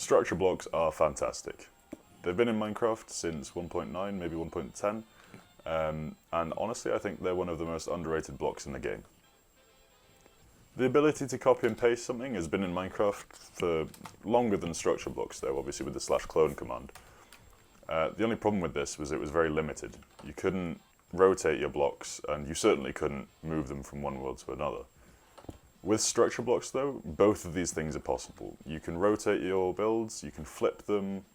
Structure blocks are fantastic. They've been in Minecraft since 1.9, maybe 1.10, and honestly I think they're one of the most underrated blocks in the game. The ability to copy and paste something has been in Minecraft for longer than structure blocks though, obviously with the /clone command. The only problem with this was it was very limited. You couldn't rotate your blocks, and you certainly couldn't move them from one world to another. With structure blocks though, both of these things are possible. You can rotate your builds, you can flip them,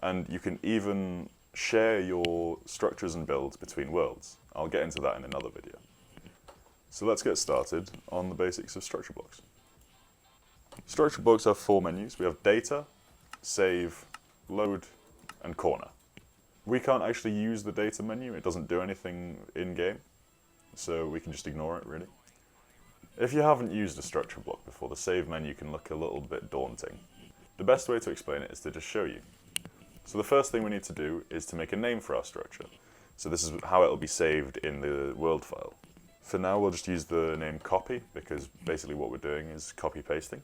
and you can even share your structures and builds between worlds. I'll get into that in another video. So let's get started on the basics of structure blocks. Structure blocks have four menus. We have data, save, load, and corner. We can't actually use the data menu, it doesn't do anything in-game, so we can just ignore it really. If you haven't used a structure block before, the save menu can look a little bit daunting. The best way to explain it is to just show you. So the first thing we need to do is to make a name for our structure. So this is how it'll be saved in the world file. For now we'll just use the name copy, because basically what we're doing is copy pasting.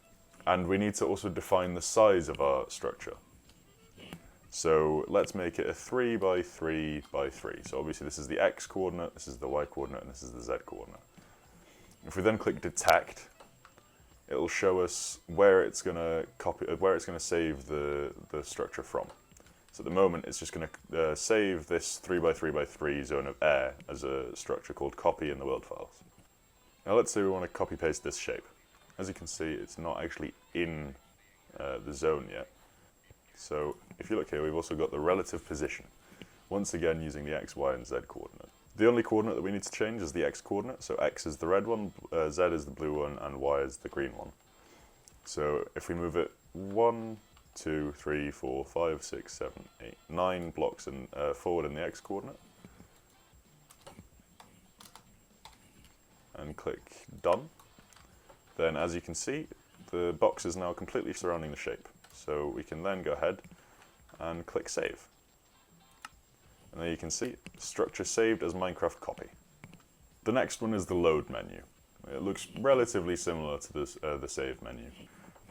And we need to also define the size of our structure. So let's make it a 3 by 3 by 3. So obviously this is the x coordinate, this is the y coordinate, and this is the z coordinate. If we then click detect, it'll show us where it's going to save the structure from. So at the moment it's just going to save this 3 by 3 by 3 zone of air as a structure called copy in the world files. Now let's say we want to copy paste this shape. As you can see, it's not actually in the zone yet. So if you look here, we've also got the relative position, once again using the x, y, and z coordinate. The only coordinate that we need to change is the x coordinate, so x is the red one, z is the blue one, and y is the green one. So if we move it 1, 2, 3, 4, 5, 6, 7, 8, 9 blocks forward in the x coordinate, and click done, then as you can see, the box is now completely surrounding the shape. So we can then go ahead and click save. And there you can see, structure saved as Minecraft copy. The next one is the load menu. It looks relatively similar to this, the save menu.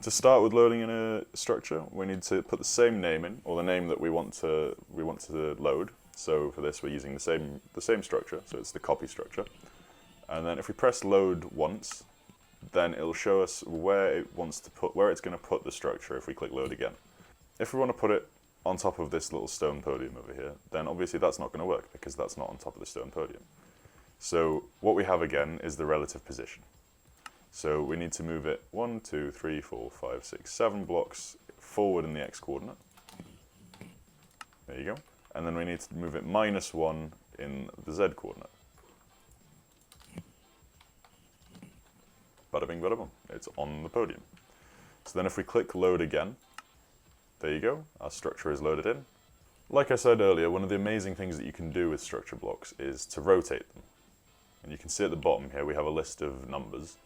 To start with loading in a structure, we need to put the same name in, or the name that we want to load. So for this we're using the same structure, so it's the copy structure. And then if we press load once, then it'll show us where it's going to put the structure if we click load again. If we want to put it on top of this little stone podium over here, then obviously that's not going to work because that's not on top of the stone podium. So what we have again is the relative position. So we need to move it 1, 2, 3, 4, 5, 6, 7 blocks forward in the x coordinate. There you go. And then we need to move it -1 in the z coordinate. Bada bing, bada boom. It's on the podium. So then if we click load again, there you go, our structure is loaded in. Like I said earlier, one of the amazing things that you can do with structure blocks is to rotate them. And you can see at the bottom here we have a list of numbers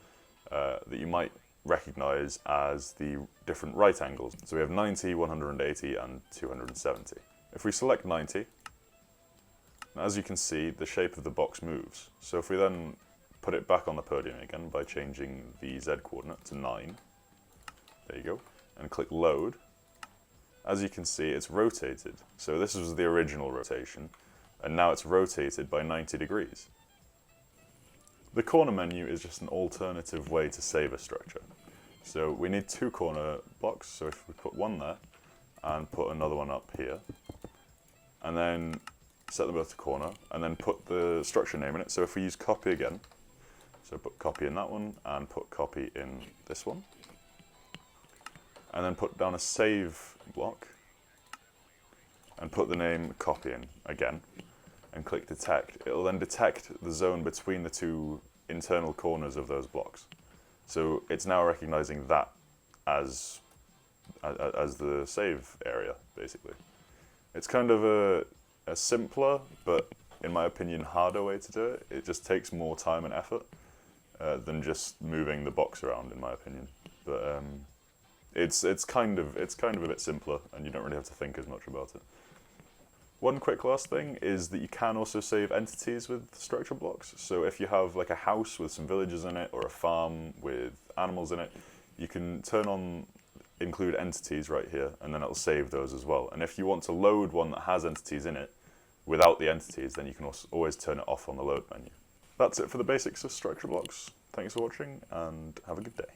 that you might recognize as the different right angles. So we have 90, 180, and 270. If we select 90, as you can see, the shape of the box moves. So if we then put it back on the podium again by changing the z coordinate to 9, there you go, and click load, as you can see it's rotated. So this was the original rotation, and now it's rotated by 90 degrees. The corner menu is just an alternative way to save a structure. So we need 2 corner blocks, so if we put one there, and put another one up here, and then set them both to corner, and then put the structure name in it. So if we use copy again, so put copy in that one, and put copy in this one. And then put down a save block, and put the name copy in again, and click detect. It'll then detect the zone between the 2 internal corners of those blocks. So it's now recognizing that as the save area, basically. It's kind of a simpler, but in my opinion, harder way to do it. It just takes more time and effort than just moving the box around, in my opinion. But it's kind of a bit simpler, and you don't really have to think as much about it. One quick last thing is that you can also save entities with structure blocks. So if you have like a house with some villagers in it, or a farm with animals in it, you can turn on include entities right here, and then it'll save those as well. And if you want to load one that has entities in it without the entities, then you can also always turn it off on the load menu. That's it for the basics of structure blocks. Thanks for watching, and have a good day.